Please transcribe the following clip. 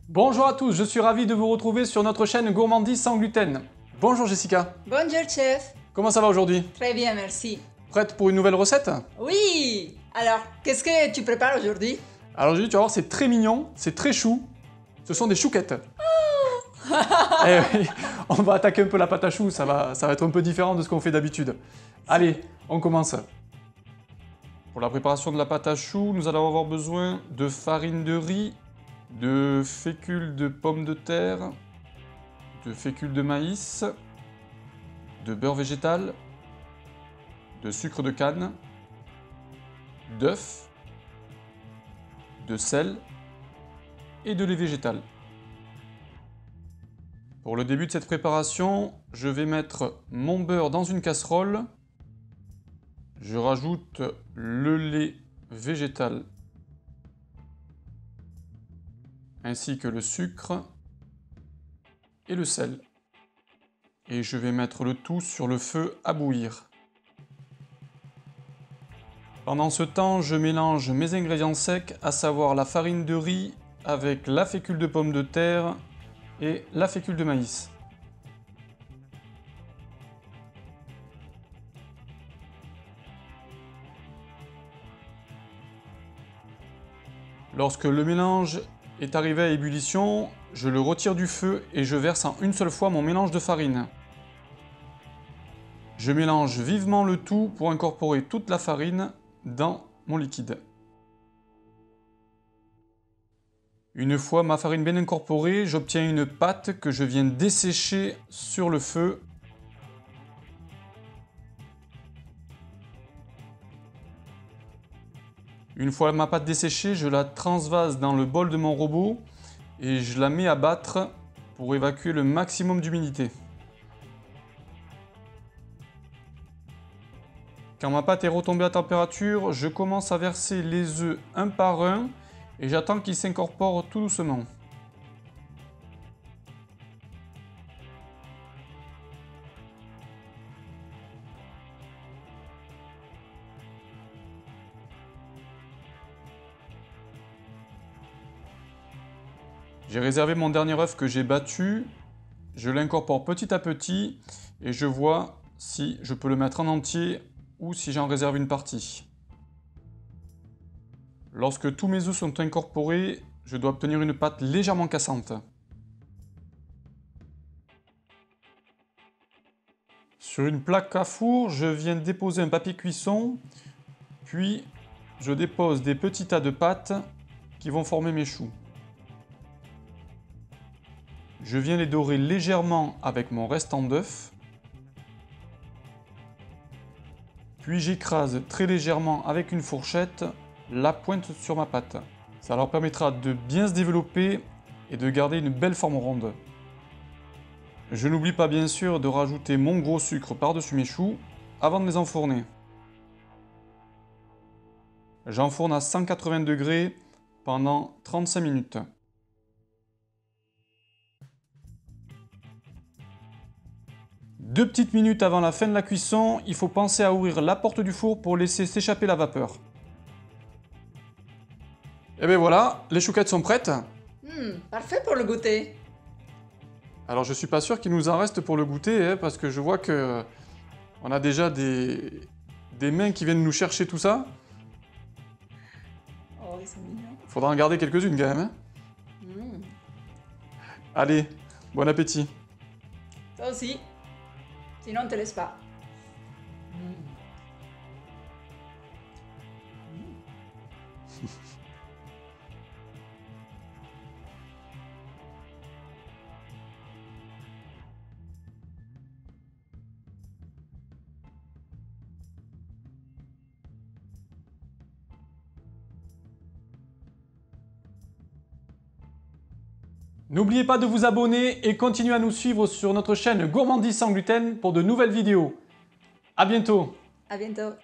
Bonjour à tous, je suis ravi de vous retrouver sur notre chaîne Gourmandise sans gluten. Bonjour Jessica, Bonjour chef. comment ça va aujourd'hui? Très bien, merci. Prête pour une nouvelle recette? Oui. Alors, qu'est-ce que tu prépares aujourd'hui? Alors aujourd'hui tu vas voir, c'est très mignon, c'est très chou. Ce sont des chouquettes. Eh oui, on va attaquer un peu la pâte à choux, ça va être un peu différent de ce qu'on fait d'habitude. Allez, on commence. Pour la préparation de la pâte à choux, nous allons avoir besoin de farine de riz, de fécule de pommes de terre, de fécule de maïs, de beurre végétal, de sucre de canne, d'œufs, de sel et de lait végétal. Pour le début de cette préparation, je vais mettre mon beurre dans une casserole. Je rajoute le lait végétal ainsi que le sucre et le sel. Et je vais mettre le tout sur le feu à bouillir. Pendant ce temps, je mélange mes ingrédients secs, à savoir la farine de riz avec la fécule de pommes de terre et la fécule de maïs. Lorsque le mélange est arrivé à ébullition, je le retire du feu et je verse en une seule fois mon mélange de farine. Je mélange vivement le tout pour incorporer toute la farine dans mon liquide. Une fois ma farine bien incorporée, j'obtiens une pâte que je viens dessécher sur le feu. Une fois ma pâte desséchée, je la transvase dans le bol de mon robot et je la mets à battre pour évacuer le maximum d'humidité. Quand ma pâte est retombée à température, je commence à verser les œufs un par un et j'attends qu'ils s'incorporent tout doucement. J'ai réservé mon dernier œuf que j'ai battu, je l'incorpore petit à petit et je vois si je peux le mettre en entier ou si j'en réserve une partie. Lorsque tous mes œufs sont incorporés, je dois obtenir une pâte légèrement cassante. Sur une plaque à four, je viens déposer un papier cuisson, puis je dépose des petits tas de pâte qui vont former mes choux. Je viens les dorer légèrement avec mon restant d'œuf. Puis j'écrase très légèrement avec une fourchette la pointe sur ma pâte. Ça leur permettra de bien se développer et de garder une belle forme ronde. Je n'oublie pas bien sûr de rajouter mon gros sucre par-dessus mes choux avant de les enfourner. J'enfourne à 180 degrés pendant 35 minutes. Deux petites minutes avant la fin de la cuisson, il faut penser à ouvrir la porte du four pour laisser s'échapper la vapeur. Et bien voilà, les chouquettes sont prêtes. Parfait pour le goûter. Alors je suis pas sûr qu'il nous en reste pour le goûter, hein, parce que je vois que on a déjà des mains qui viennent nous chercher tout ça. Oh, ils sont mignons. Faudra en garder quelques-unes quand même. Hein. Allez, bon appétit. Toi aussi. Sinon, on te laisse pas. N'oubliez pas de vous abonner et continuez à nous suivre sur notre chaîne Gourmandise sans gluten pour de nouvelles vidéos. À bientôt. À bientôt.